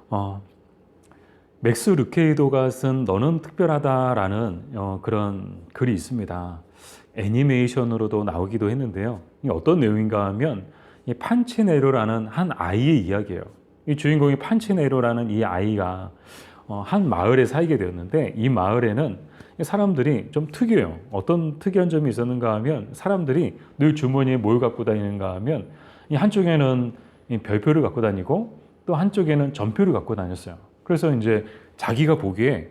어, 맥스 루케이도가 쓴 너는 특별하다라는 그런 글이 있습니다. 애니메이션으로도 나오기도 했는데요. 이게 어떤 내용인가 하면 이 판치네로라는 한 아이의 이야기예요. 이 주인공이 판치네로라는 이 아이가 한 마을에 살게 되었는데, 이 마을에는 사람들이 좀 특이해요. 어떤 특이한 점이 있었는가 하면 사람들이 늘 주머니에 뭘 갖고 다니는가 하면 이 한쪽에는 이 별표를 갖고 다니고 또 한쪽에는 전표를 갖고 다녔어요. 그래서 이제 자기가 보기에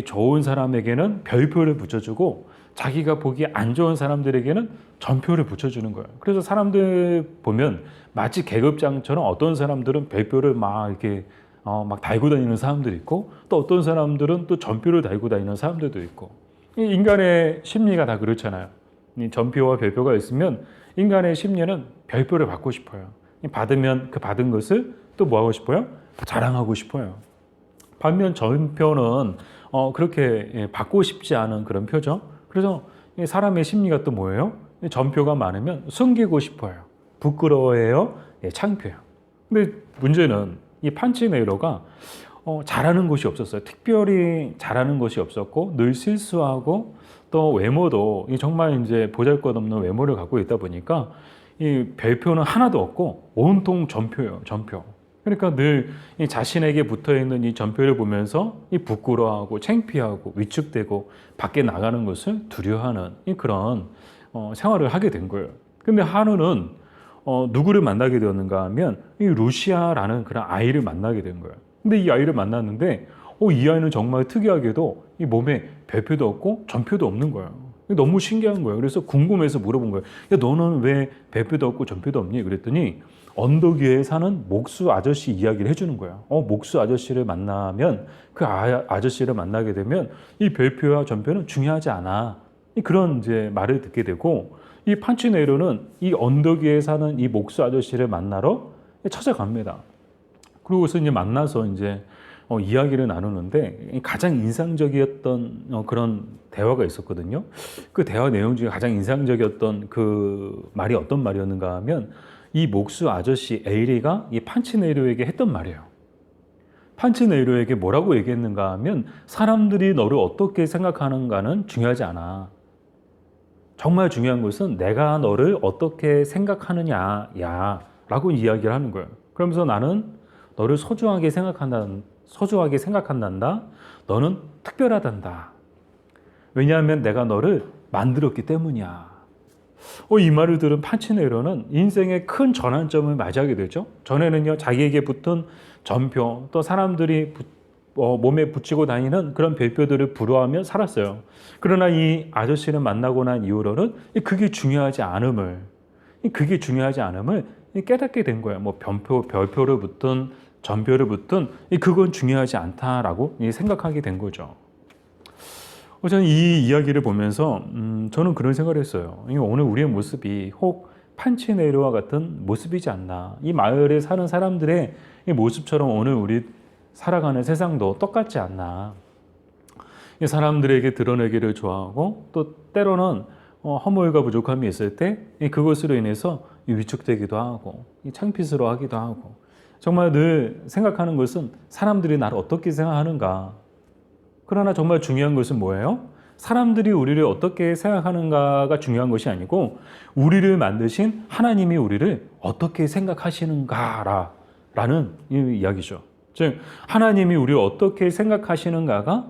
좋은 사람에게는 별표를 붙여주고 자기가 보기에 안 좋은 사람들에게는 전표를 붙여주는 거예요. 그래서 사람들 보면 마치 계급장처럼 어떤 사람들은 별표를 막 이렇게 막 달고 다니는 사람들이 있고, 또 어떤 사람들은 또 전표를 달고 다니는 사람들도 있고. 이 인간의 심리가 다 그렇잖아요. 이 전표와 별표가 있으면 인간의 심리는 별표를 받고 싶어요. 받으면 그 받은 것을 또 뭐 하고 싶어요? 자랑하고 싶어요. 반면 전표는 그렇게 받고 싶지 않은 그런 표죠. 그래서 사람의 심리가 또 뭐예요? 전표가 많으면 숨기고 싶어요. 부끄러워해요. 창피해요. 근데 문제는 이 판치네이로가 잘하는 것이 없었어요. 특별히 잘하는 것이 없었고 늘 실수하고 또 외모도 정말 이제 보잘것없는 외모를 갖고 있다 보니까 이 별표는 하나도 없고 온통 전표예요. 전표. 그러니까 늘 이 자신에게 붙어 있는 이 전표를 보면서 이 부끄러워하고 창피하고 위축되고 밖에 나가는 것을 두려워하는 그런 생활을 하게 된 거예요. 근데 한우는 누구를 만나게 되었는가 하면 이 루시아라는 그런 아이를 만나게 된 거예요. 근데 이 아이를 만났는데 이 아이는 정말 특이하게도 이 몸에 별표도 없고 전표도 없는 거예요. 너무 신기한 거예요. 그래서 궁금해서 물어본 거예요. 야, 너는 왜 별표도 없고 전표도 없니? 그랬더니 언덕 위에 사는 목수 아저씨 이야기를 해주는 거예요. 목수 아저씨를 만나면 그 아저씨를 만나게 되면 이 별표와 전표는 중요하지 않아. 그런 이제 말을 듣게 되고, 이 판치네이로는 이 언덕 위에 사는 이 목수 아저씨를 만나러 찾아갑니다. 그러고서 이제 만나서 이제 이야기를 나누는데 가장 인상적이었던 그런 대화가 있었거든요. 그 대화 내용 중에 가장 인상적이었던 그 말이 어떤 말이었는가 하면 이 목수 아저씨 에이리가 이 판치네이로에게 했던 말이에요. 판치네이로에게 뭐라고 얘기했는가 하면 사람들이 너를 어떻게 생각하는가는 중요하지 않아. 정말 중요한 것은 내가 너를 어떻게 생각하느냐야 라고 이야기를 하는 거예요. 그러면서 나는 너를 소중하게 생각한단다. 너는 특별하단다. 왜냐하면 내가 너를 만들었기 때문이야. 이 말을 들은 판치네이로는 인생의 큰 전환점을 맞이하게 되죠. 전에는요, 자기에게 붙은 전표, 또 사람들이 몸에 붙이고 다니는 그런 별표들을 부러워하며 살았어요. 그러나 이 아저씨를 만나고 난 이후로는 그게 중요하지 않음을 깨닫게 된 거예요. 뭐 별표를 붙든 전표를 붙든 그건 중요하지 않다라고 생각하게 된 거죠. 저는 이 이야기를 보면서 저는 그런 생각을 했어요. 오늘 우리의 모습이 혹 판치네이로와 같은 모습이지 않나. 이 마을에 사는 사람들의 이 모습처럼 오늘 우리 살아가는 세상도 똑같지 않나. 이 사람들에게 드러내기를 좋아하고 또 때로는 허물과 부족함이 있을 때 그것으로 인해서 위축되기도 하고 창피스러워하기도 하고, 정말 늘 생각하는 것은 사람들이 나를 어떻게 생각하는가. 그러나 정말 중요한 것은 뭐예요? 사람들이 우리를 어떻게 생각하는가가 중요한 것이 아니고 우리를 만드신 하나님이 우리를 어떻게 생각하시는가라는 이야기죠. 즉 하나님이 우리를 어떻게 생각하시는가가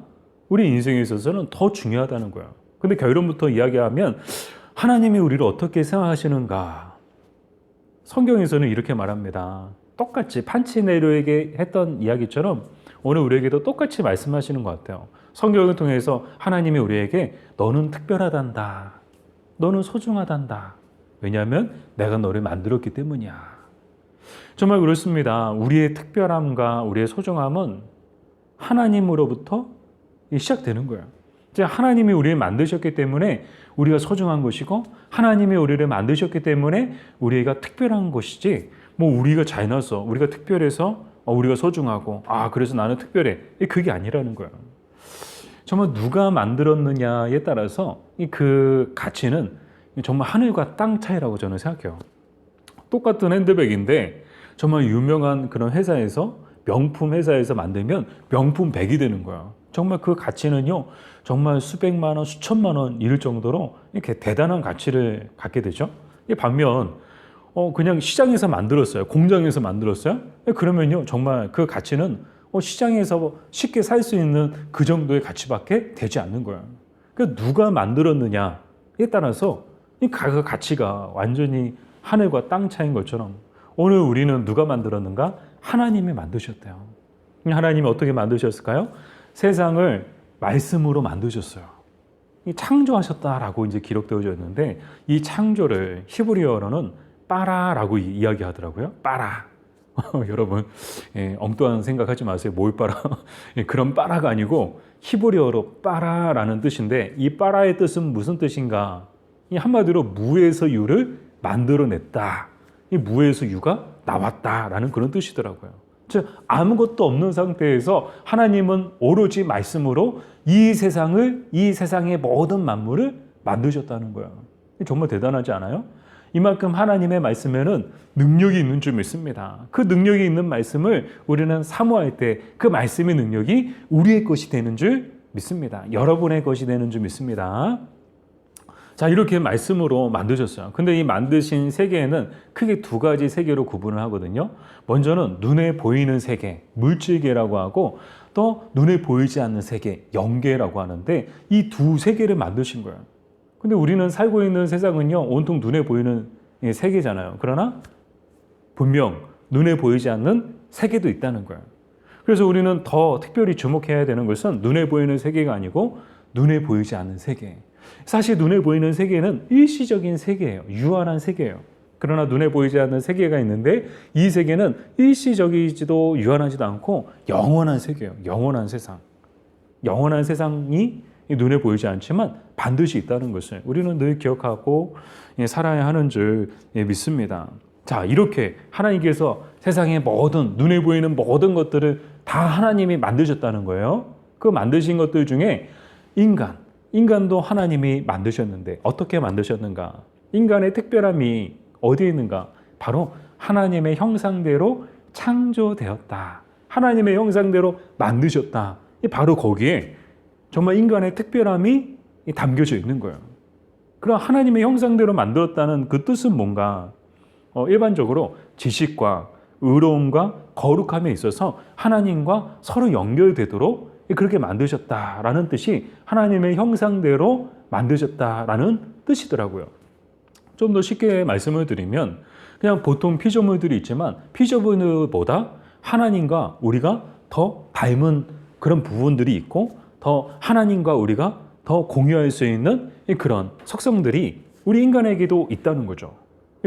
우리 인생에 있어서는 더 중요하다는 거예요. 근데 결론부터 이야기하면 하나님이 우리를 어떻게 생각하시는가, 성경에서는 이렇게 말합니다. 똑같이 판치네이로에게 했던 이야기처럼 오늘 우리에게도 똑같이 말씀하시는 것 같아요. 성경을 통해서 하나님이 우리에게 너는 특별하단다. 너는 소중하단다. 왜냐하면 내가 너를 만들었기 때문이야. 정말 그렇습니다. 우리의 특별함과 우리의 소중함은 하나님으로부터 시작되는 거예요. 하나님이 우리를 만드셨기 때문에 우리가 소중한 것이고, 하나님이 우리를 만드셨기 때문에 우리가 특별한 것이지, 뭐 우리가 잘나서 우리가 특별해서 우리가 소중하고 그래서 나는 특별해, 그게 아니라는 거예요. 정말 누가 만들었느냐에 따라서 그 가치는 정말 하늘과 땅 차이라고 저는 생각해요. 똑같은 핸드백인데 정말 유명한 그런 회사에서 명품 회사에서 만들면 명품 백이 되는 거야. 정말 그 가치는요, 정말 수백만 원, 수천만 원 이를 정도로 이렇게 대단한 가치를 갖게 되죠. 반면 그냥 시장에서 만들었어요. 공장에서 만들었어요. 그러면요, 정말 그 가치는 시장에서 쉽게 살 수 있는 그 정도의 가치밖에 되지 않는 거예요. 그러니까 누가 만들었느냐에 따라서 이 가치가 완전히 하늘과 땅 차이인 것처럼 오늘 우리는 누가 만들었는가? 하나님이 만드셨대요. 하나님이 어떻게 만드셨을까요? 세상을 말씀으로 만드셨어요. 이 창조하셨다라고 이제 기록되어져 있는데 이 창조를 히브리어로는 빠라라고 이야기하더라고요. 빠라. 여러분 엉뚱한 생각하지 마세요. 뭘 빠라? 그런 빠라가 아니고 히브리어로 빠라라는 뜻인데 이 빠라의 뜻은 무슨 뜻인가? 이 한마디로 무에서 유를 만들어냈다. 이 무에서 유가 나왔다라는 그런 뜻이더라고요. 즉 아무것도 없는 상태에서 하나님은 오로지 말씀으로 이 세상의 모든 만물을 만드셨다는 거예요. 정말 대단하지 않아요? 이만큼 하나님의 말씀에는 능력이 있는 줄 믿습니다. 그 능력이 있는 말씀을 우리는 사모할 때 그 말씀의 능력이 우리의 것이 되는 줄 믿습니다. 여러분의 것이 되는 줄 믿습니다. 자, 이렇게 말씀으로 만드셨어요. 근데 이 만드신 세계에는 크게 두 가지 세계로 구분을 하거든요. 먼저는 눈에 보이는 세계, 물질계라고 하고 또 눈에 보이지 않는 세계, 영계라고 하는데 이 두 세계를 만드신 거예요. 근데 우리는 살고 있는 세상은요, 온통 눈에 보이는 세계잖아요. 그러나 분명 눈에 보이지 않는 세계도 있다는 거예요. 그래서 우리는 더 특별히 주목해야 되는 것은 눈에 보이는 세계가 아니고 눈에 보이지 않는 세계. 사실 눈에 보이는 세계는 일시적인 세계예요. 유한한 세계예요. 그러나 눈에 보이지 않는 세계가 있는데 이 세계는 일시적이지도 유한하지도 않고 영원한 세계예요. 영원한 세상. 영원한 세상이 눈에 보이지 않지만 반드시 있다는 것을 우리는 늘 기억하고 살아야 하는 줄 믿습니다. 자, 이렇게 하나님께서 세상의 모든 눈에 보이는 모든 것들을 다 하나님이 만드셨다는 거예요. 그 만드신 것들 중에 인간도 하나님이 만드셨는데 어떻게 만드셨는가? 인간의 특별함이 어디에 있는가? 바로 하나님의 형상대로 창조되었다. 하나님의 형상대로 만드셨다. 바로 거기에 정말 인간의 특별함이 담겨져 있는 거예요. 그럼 하나님의 형상대로 만들었다는 그 뜻은 뭔가? 일반적으로 지식과 의로움과 거룩함에 있어서 하나님과 서로 연결되도록 그렇게 만드셨다라는 뜻이 하나님의 형상대로 만드셨다라는 뜻이더라고요. 좀 더 쉽게 말씀을 드리면 그냥 보통 피조물들이 있지만 피조물보다 하나님과 우리가 더 닮은 그런 부분들이 있고 더 하나님과 우리가 더 공유할 수 있는 그런 속성들이 우리 인간에게도 있다는 거죠.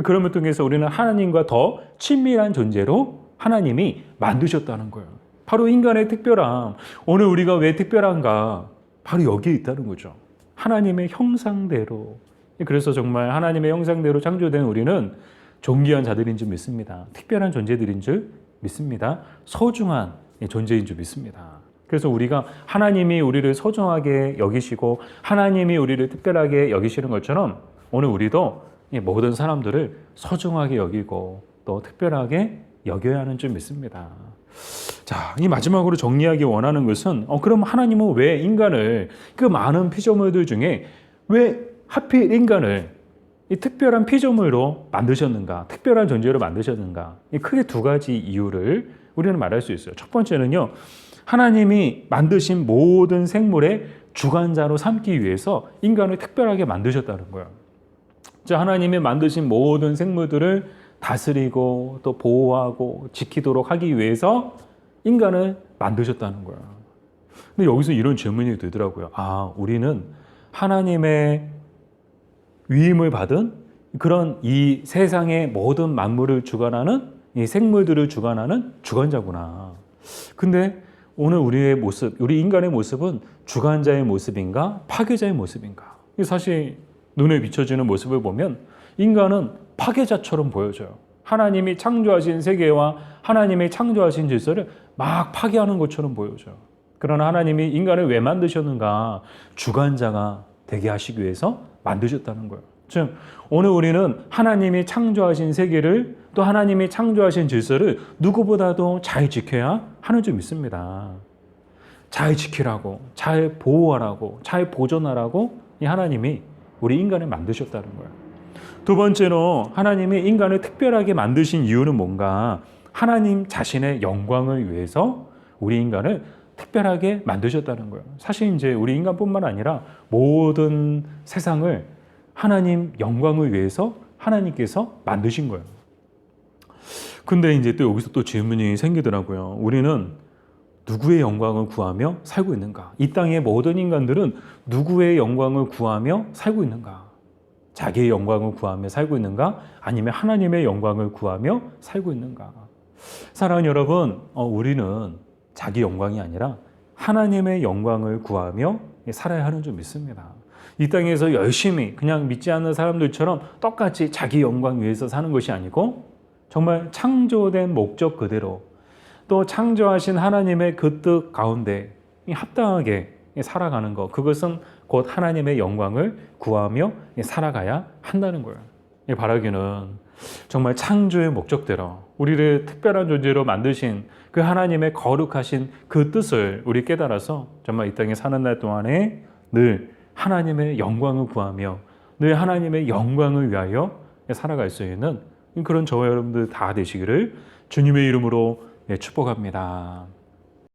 그럼을 통해서 우리는 하나님과 더 친밀한 존재로 하나님이 만드셨다는 거예요. 바로 인간의 특별함. 오늘 우리가 왜 특별한가? 바로 여기에 있다는 거죠. 하나님의 형상대로. 그래서 정말 하나님의 형상대로 창조된 우리는 존귀한 자들인 줄 믿습니다. 특별한 존재들인 줄 믿습니다. 소중한 존재인 줄 믿습니다. 그래서 우리가 하나님이 우리를 소중하게 여기시고 하나님이 우리를 특별하게 여기시는 것처럼 오늘 우리도 모든 사람들을 소중하게 여기고 또 특별하게 여겨야 하는 줄 믿습니다. 자, 이 마지막으로 정리하기 원하는 것은 그럼 하나님은 왜 인간을 그 많은 피조물들 중에 왜 하필 인간을 이 특별한 피조물로 만드셨는가? 특별한 존재로 만드셨는가? 크게 두 가지 이유를 우리는 말할 수 있어요. 첫 번째는요. 하나님이 만드신 모든 생물의 주관자로 삼기 위해서 인간을 특별하게 만드셨다는 거예요. 자, 하나님이 만드신 모든 생물들을 다스리고 또 보호하고 지키도록 하기 위해서 인간을 만드셨다는 거예요. 근데 여기서 이런 질문이 들더라고요. 아, 우리는 하나님의 위임을 받은 그런 이 세상의 모든 만물을 주관하는 이 생물들을 주관하는 주관자구나. 근데 오늘 우리의 모습, 우리 인간의 모습은 주관자의 모습인가 파괴자의 모습인가? 사실 눈에 비춰지는 모습을 보면 인간은 파괴자처럼 보여져요. 하나님이 창조하신 세계와 하나님이 창조하신 질서를 막 파괴하는 것처럼 보여져요. 그러나 하나님이 인간을 왜 만드셨는가? 주관자가 되게 하시기 위해서 만드셨다는 거예요. 즉 오늘 우리는 하나님이 창조하신 세계를 또 하나님이 창조하신 질서를 누구보다도 잘 지켜야 하는 줄 믿습니다. 잘 지키라고, 잘 보호하라고, 잘 보존하라고 이 하나님이 우리 인간을 만드셨다는 거예요. 두 번째로 하나님이 인간을 특별하게 만드신 이유는 뭔가? 하나님 자신의 영광을 위해서 우리 인간을 특별하게 만드셨다는 거예요. 사실 이제 우리 인간뿐만 아니라 모든 세상을 하나님 영광을 위해서 하나님께서 만드신 거예요. 근데 이제 또 여기서 또 질문이 생기더라고요. 우리는 누구의 영광을 구하며 살고 있는가? 이 땅의 모든 인간들은 누구의 영광을 구하며 살고 있는가? 자기의 영광을 구하며 살고 있는가? 아니면 하나님의 영광을 구하며 살고 있는가? 사랑하는 여러분, 우리는 자기 영광이 아니라 하나님의 영광을 구하며 살아야 하는 줄 믿습니다. 이 땅에서 열심히 그냥 믿지 않는 사람들처럼 똑같이 자기 영광 위해서 사는 것이 아니고 정말 창조된 목적 그대로 또 창조하신 하나님의 그 뜻 가운데 합당하게 살아가는 것, 그것은 곧 하나님의 영광을 구하며 살아가야 한다는 거예요. 바라기는 정말 창조의 목적대로 우리를 특별한 존재로 만드신 그 하나님의 거룩하신 그 뜻을 우리 깨달아서 정말 이 땅에 사는 날 동안에 늘 하나님의 영광을 구하며 늘 하나님의 영광을 위하여 살아갈 수 있는 그런 저와 여러분들 다 되시기를 주님의 이름으로 축복합니다.